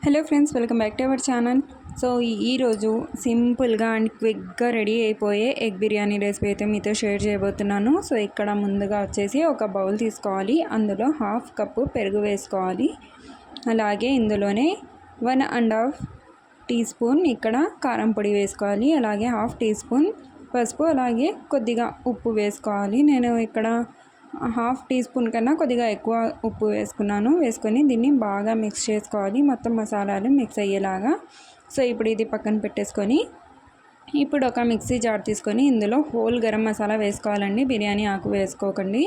Hello friends, welcome back to our channel. So ఈరోజు సింపుల్గా and క్విక్గా రెడీ అయిపోయే ఎగ్ బిర్యానీ రెసిపీ అయితే మీతో షేర్ చేయబోతున్నాను. సో ఇక్కడ ముందుగా వచ్చేసి ఒక బౌల్ తీసుకోవాలి. అందులో హాఫ్ కప్పు పెరుగు వేసుకోవాలి. అలాగే ఇందులోనే 1.5 టీ స్పూన్ ఇక్కడ కారం పొడి వేసుకోవాలి. అలాగే హాఫ్ టీ స్పూన్ పసుపు, అలాగే కొద్దిగా ఉప్పు వేసుకోవాలి. నేను ఇక్కడ హాఫ్ టీ స్పూన్ కన్నా కొద్దిగా ఎక్కువ ఉప్పు వేసుకొని దీన్ని బాగా మిక్స్ చేసుకోవాలి, మొత్తం మసాలాలు మిక్స్ అయ్యేలాగా. సో ఇప్పుడు ఇది పక్కన పెట్టేసుకొని ఇప్పుడు ఒక మిక్సీ జార్ తీసుకొని ఇందులో హోల్ గరం మసాలా వేసుకోవాలండి. బిర్యానీ ఆకు వేసుకోకండి.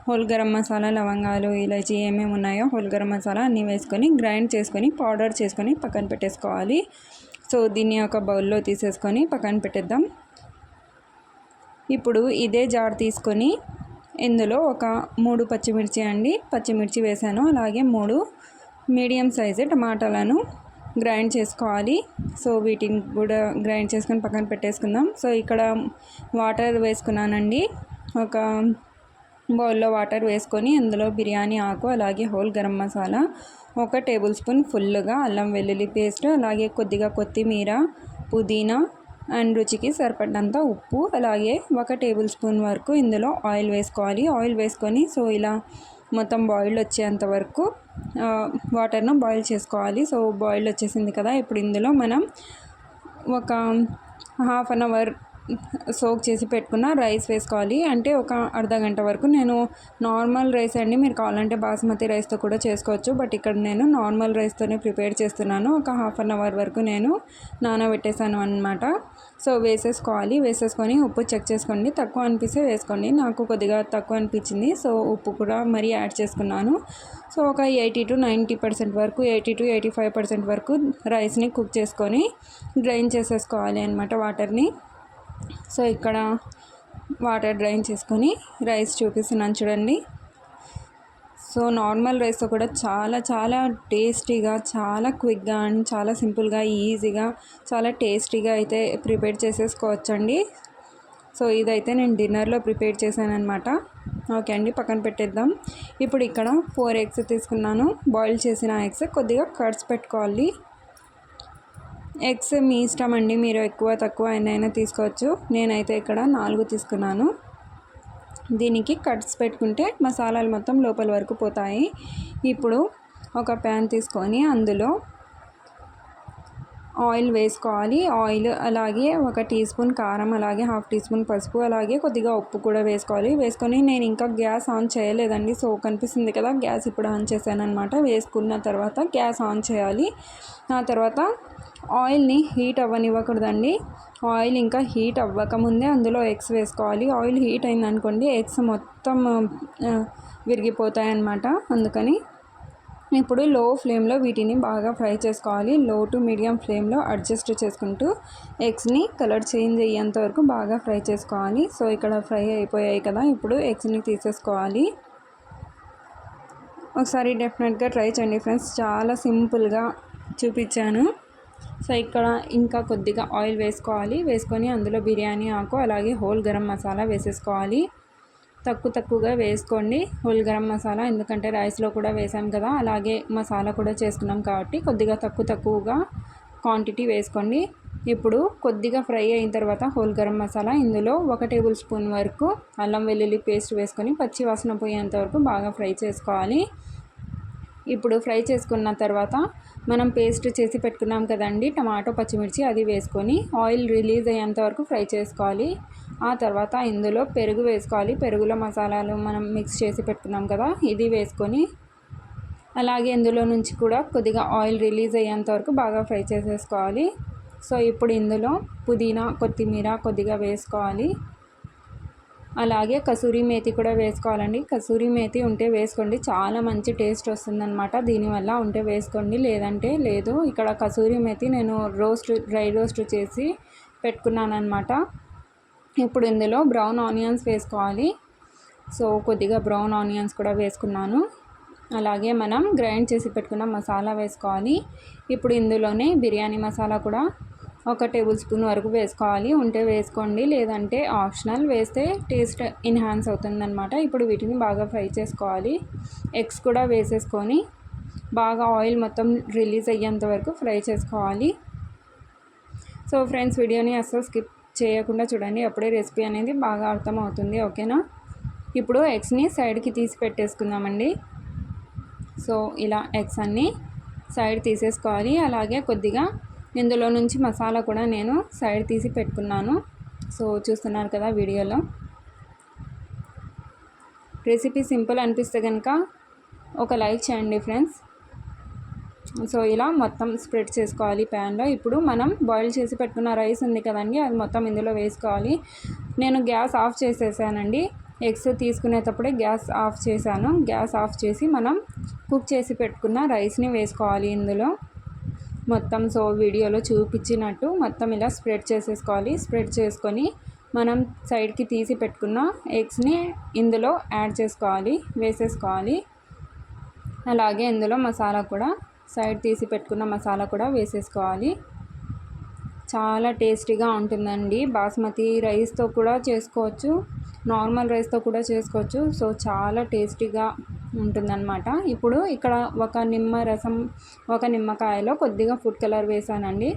హోల్ గరం మసాలా, లవంగాలు, ఇలాచీ ఏమేమి ఉన్నాయో హోల్ గరం మసాలా అన్నీ వేసుకొని గ్రైండ్ చేసుకొని పౌడర్ చేసుకొని పక్కన పెట్టేసుకోవాలి. సో దీన్ని ఒక బౌల్లో తీసేసుకొని పక్కన పెట్టేద్దాం. ఇప్పుడు ఇదే జార్ తీసుకొని ఇందులో ఒక 3 పచ్చిమిర్చి వేసాను. అలాగే 3 మీడియం సైజు టమాటాలను గ్రైండ్ చేసుకోవాలి. సో వీటిని కూడా గ్రైండ్ చేసుకొని పక్కన పెట్టేసుకుందాం. సో ఇక్కడ వాటర్ వేసుకున్నానండి. ఒక బౌల్లో వాటర్ వేసుకొని అందులో బిర్యానీ ఆకు, అలాగే whole garam masala, 1 table spoon ఫుల్గా అల్లం వెల్లుల్లి పేస్ట్, అలాగే కొద్దిగా కొత్తిమీర, పుదీనా అండ్ రుచికి సరిపడినంత ఉప్పు, అలాగే 1 టేబుల్ స్పూన్ వరకు ఇందులో ఆయిల్ వేసుకోవాలి. ఆయిల్ వేసుకొని సో ఇలా మొత్తం బాయిల్ వచ్చేంత వరకు వాటర్ను బాయిల్ చేసుకోవాలి. సో బాయిల్ వచ్చేసింది కదా, ఇప్పుడు ఇందులో మనం ఒక హాఫ్ అన్ అవర్ సోక్ చేసి పెట్టుకున్న రైస్ వేసుకోవాలి. అంటే ఒక అర్ధ గంట వరకు. నేను నార్మల్ రైస్ అండి, మీరు కావాలంటే బాస్మతి రైస్తో కూడా చేసుకోవచ్చు. బట్ ఇక్కడ నేను నార్మల్ రైస్తోనే ప్రిపేర్ చేస్తున్నాను. ఒక హాఫ్ అన్ అవర్ వరకు నేను నానబెట్టేసాను అన్నమాట. సో వేసేసుకొని ఉప్పు చెక్ చేసుకోండి. తక్కువ అనిపిస్తే వేసుకోండి. నాకు కొద్దిగా తక్కువ అనిపించింది, సో ఉప్పు కూడా మరీ యాడ్ చేసుకున్నాను. సో ఒక 80 to 90% వరకు, 80 to 85% వరకు రైస్ని కుక్ చేసుకొని డ్రైన్ చేసేసుకోవాలి అన్నమాట వాటర్ని. సో ఇక్కడ వాటర్ డ్రైన్ చేసుకొని రైస్ చూపిస్తున్నాను చూడండి. సో నార్మల్ రైస్తో కూడా చాలా చాలా టేస్టీగా, చాలా క్విక్గా అండ్ చాలా సింపుల్గా, ఈజీగా, చాలా టేస్టీగా అయితే ప్రిపేర్ చేసేసుకోవచ్చండి. సో ఇదైతే నేను డిన్నర్లో ప్రిపేర్ చేశాను అనమాట. ఓకే అండి, పక్కన పెట్టేద్దాం. ఇప్పుడు ఇక్కడ 4 ఎగ్స్ తీసుకున్నాను. బాయిల్ చేసిన ఎగ్స్ కొద్దిగా కట్స్ పెట్టుకోవాలి. ఎగ్స్ మీ ఇష్టం అండి, మీరు ఎక్కువ తక్కువ అయినా తీసుకోవచ్చు. నేనైతే ఇక్కడ 4 తీసుకున్నాను. దీనికి కట్స్ పెట్టుకుంటే మసాలాలు మొత్తం లోపల వరకు పోతాయి. ఇప్పుడు ఒక ప్యాన్ తీసుకొని అందులో ఆయిల్ వేసుకోవాలి. ఆయిల్, అలాగే 1 టీ స్పూన్ కారం, అలాగే హాఫ్ టీ స్పూన్ పసుపు, అలాగే కొద్దిగా ఉప్పు కూడా వేసుకోవాలి. వేసుకొని నేను ఇంకా గ్యాస్ ఆన్ చేయలేదండి. సో కనిపిస్తుంది కదా, గ్యాస్ ఇప్పుడు ఆన్ చేశాను అనమాట. వేసుకున్న తర్వాత గ్యాస్ ఆన్ చేయాలి. ఆ తర్వాత ఆయిల్ని హీట్ అవ్వనివ్వకూడదండి. ఆయిల్ ఇంకా హీట్ అవ్వకముందే అందులో ఎగ్స్ వేసుకోవాలి. ఆయిల్ హీట్ అయిందనుకోండి, ఎగ్స్ మొత్తం విరిగిపోతాయి అన్నమాట. అందుకని ఇప్పుడు లో ఫ్లేమ్లో వీటిని బాగా ఫ్రై చేసుకోవాలి. లో టు మీడియం ఫ్లేమ్లో అడ్జస్ట్ చేసుకుంటూ ఎగ్స్ని కలర్ చేంజ్ అయ్యేంత వరకు బాగా ఫ్రై చేసుకోవాలి. సో ఇక్కడ ఫ్రై అయిపోయాయి కదా, ఇప్పుడు ఎగ్స్ని తీసేసుకోవాలి. ఒకసారి డెఫినెట్గా ట్రై చేయండి ఫ్రెండ్స్, చాలా సింపుల్గా చూపించాను. సో ఇక్కడ ఇంకా కొద్దిగా ఆయిల్ వేసుకొని అందులో బిర్యానీ ఆకు, అలాగే హోల్ గరం మసాలా వేసేసుకోవాలి. తక్కువగా వేసుకోండి హోల్ గరం మసాలా, ఎందుకంటే రైస్లో కూడా వేసాం కదా, అలాగే మసాలా కూడా చేసుకున్నాం కాబట్టి కొద్దిగా తక్కువగా క్వాంటిటీ వేసుకోండి. ఇప్పుడు కొద్దిగా ఫ్రై అయిన తర్వాత హోల్ గరం మసాలా, ఇందులో 1 టేబుల్ స్పూన్ వరకు అల్లం వెల్లుల్లి పేస్ట్ వేసుకొని పచ్చి వాసన పోయేంత వరకు బాగా ఫ్రై చేసుకోవాలి. ఇప్పుడు ఫ్రై చేసుకున్న తర్వాత మనం పేస్ట్ చేసి పెట్టుకున్నాం కదండి, టమాటో పచ్చిమిర్చి, అది వేసుకొని ఆయిల్ రిలీజ్ అయ్యేంత వరకు ఫ్రై చేసుకోవాలి. ఆ తర్వాత ఇందులో పెరుగు వేసుకోవాలి. పెరుగులో మసాలాలు మనం మిక్స్ చేసి పెట్టుకున్నాం కదా, ఇది వేసుకొని అలాగే ఇందులో నుంచి కూడా కొద్దిగా ఆయిల్ రిలీజ్ అయ్యేంత వరకు బాగా ఫ్రై చేసేసుకోవాలి. సో ఇప్పుడు ఇందులో పుదీనా, కొత్తిమీర కొద్దిగా వేసుకోవాలి. అలాగే కసూరి మేతి కూడా వేసుకోవాలండి. కసూరి మేతి ఉంటే వేసుకోండి, చాలా మంచి టేస్ట్ వస్తుందన్నమాట. దీనివల్ల ఉంటే వేసుకోండి, లేదంటే లేదు. ఇక్కడ కసూరి మేతి నేను డ్రై రోస్ట్ చేసి పెట్టుకున్నాను అనమాట. ఇప్పుడు ఇందులో బ్రౌన్ ఆనియన్స్ వేసుకోవాలి. సో కొద్దిగా బ్రౌన్ ఆనియన్స్ కూడా వేసుకున్నాను. అలాగే మనం గ్రైండ్ చేసి పెట్టుకున్న మసాలా వేసుకోవాలి. ఇప్పుడు ఇందులోనే బిర్యానీ మసాలా కూడా 1 టేబుల్ స్పూన్ వరకు వేసుకోవాలి. ఉంటే వేసుకోండి, లేదంటే ఆప్షనల్, వేస్తే టేస్ట్ ఎన్హాన్స్ అవుతుందన్నమాట. ఇప్పుడు వీటిని బాగా ఫ్రై చేసుకోవాలి. ఎగ్స్ కూడా వేసేసుకొని బాగా ఆయిల్ మొత్తం రిలీజ్ అయ్యేంత వరకు ఫ్రై చేసుకోవాలి. సో ఫ్రెండ్స్, వీడియోని అస్సలు స్కిప్ చేయకుండా చూడండి, అప్పుడే రెసిపీ అనేది బాగా అర్థమవుతుంది. ఓకేనా? ఇప్పుడు ఎగ్స్ని సైడ్కి తీసి పెట్టేసుకుందామండి. సో ఇలా ఎగ్స్ అన్నీ సైడ్ తీసేసుకోవాలి. అలాగే కొద్దిగా ఇందులో నుంచి మసాలా కూడా నేను సైడ్ తీసి పెట్టుకున్నాను. సో చూస్తున్నారు కదా వీడియోలో. రెసిపీ సింపుల్ అనిపిస్తే కనుక ఒక లైక్ చేయండి ఫ్రెండ్స్. సో ఇలా మొత్తం స్ప్రెడ్ చేసుకోవాలి ప్యాన్లో. ఇప్పుడు మనం బాయిల్ చేసి పెట్టుకున్న రైస్ ఉంది కదండి, అది మొత్తం ఇందులో వేసుకోవాలి. నేను గ్యాస్ ఆఫ్ చేసేసానండి. ఎగ్స్ తీసుకునేటప్పుడే గ్యాస్ ఆఫ్ చేశాను. గ్యాస్ ఆఫ్ చేసి మనం కుక్ చేసి పెట్టుకున్న రైస్ని వేసుకోవాలి ఇందులో మొత్తం. సో వీడియోలో చూపించినట్టు మొత్తం ఇలా స్ప్రెడ్ చేసేసుకోవాలి. స్ప్రెడ్ చేసుకొని మనం సైడ్కి తీసి పెట్టుకున్న ఎగ్స్ని ఇందులో యాడ్ చేసుకోవాలి, వేసేసుకోవాలి. అలాగే ఇందులో మసాలా కూడా, సైడ్ తీసి పెట్టుకున్న మసాలా కూడా వేసేసుకోవాలి. చాలా టేస్టీగా ఉంటుందండి. బాస్మతి రైస్తో కూడా చేసుకోవచ్చు, నార్మల్ రైస్తో కూడా చేసుకోవచ్చు. సో చాలా టేస్టీగా ఉంటుందన్నమాట. ఇప్పుడు ఇక్కడ ఒక నిమ్మ రసం, ఒక నిమ్మకాయలో కొద్దిగా ఫుడ్ కలర్ వేసానండి.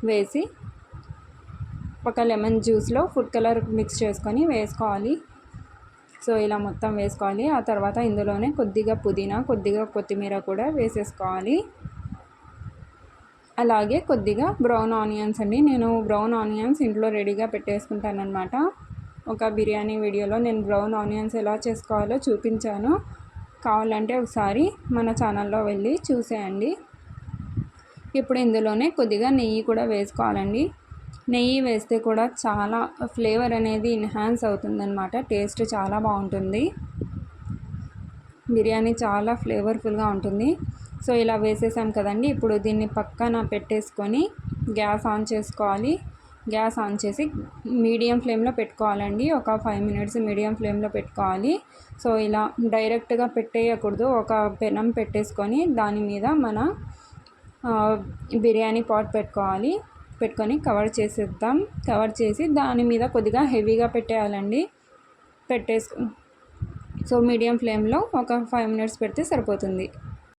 వేసి ఒక లెమన్ జ్యూస్లో ఫుడ్ కలర్ మిక్స్ చేసుకొని వేసుకోవాలి. సో ఇలా మొత్తం వేసుకోవాలి. ఆ తర్వాత ఇందులోనే కొద్దిగా పుదీనా, కొద్దిగా కొత్తిమీర కూడా వేసేసుకోవాలి. అలాగే కొద్దిగా బ్రౌన్ ఆనియన్స్ అండి. నేను బ్రౌన్ ఆనియన్స్ ఇంట్లో రెడీగా పెట్టేసుకుంటానమాట. ఒక బిర్యానీ వీడియోలో నేను బ్రౌన్ ఆనియన్స్ ఎలా చేసుకోవాలో చూపించాను. కావాలంటే ఒకసారి మన ఛానల్లో వెళ్ళి చూసేయండి. ఇప్పుడు ఇందులోనే కొద్దిగా నెయ్యి కూడా వేసుకోవాలండి. నెయ్యి వేస్తే కూడా చాలా ఫ్లేవర్ అనేది ఎన్హాన్స్ అవుతుందన్నమాట. టేస్ట్ చాలా బాగుంటుంది. బిర్యానీ చాలా ఫ్లేవర్ఫుల్గా ఉంటుంది. సో ఇలా వేసేసాం కదండి. ఇప్పుడు దీన్ని పక్కన పెట్టేసుకొని గ్యాస్ ఆన్ చేసుకోవాలి. గ్యాస్ ఆన్ చేసి మీడియం ఫ్లేమ్లో పెట్టుకోవాలండి. ఒక 5 minutes మీడియం ఫ్లేమ్లో పెట్టుకోవాలి. సో ఇలా డైరెక్ట్గా పెట్టేయకూడదు. ఒక పెనం పెట్టేసుకొని దాని మీద మన బిర్యానీ పాట్ పెట్టుకొని కవర్ చేసేద్దాం. కవర్ చేసి దాని మీద కొద్దిగా హెవీగా పెట్టేయాలండి. సో మీడియం ఫ్లేమ్లో ఒక 5 minutes పెడితే సరిపోతుంది.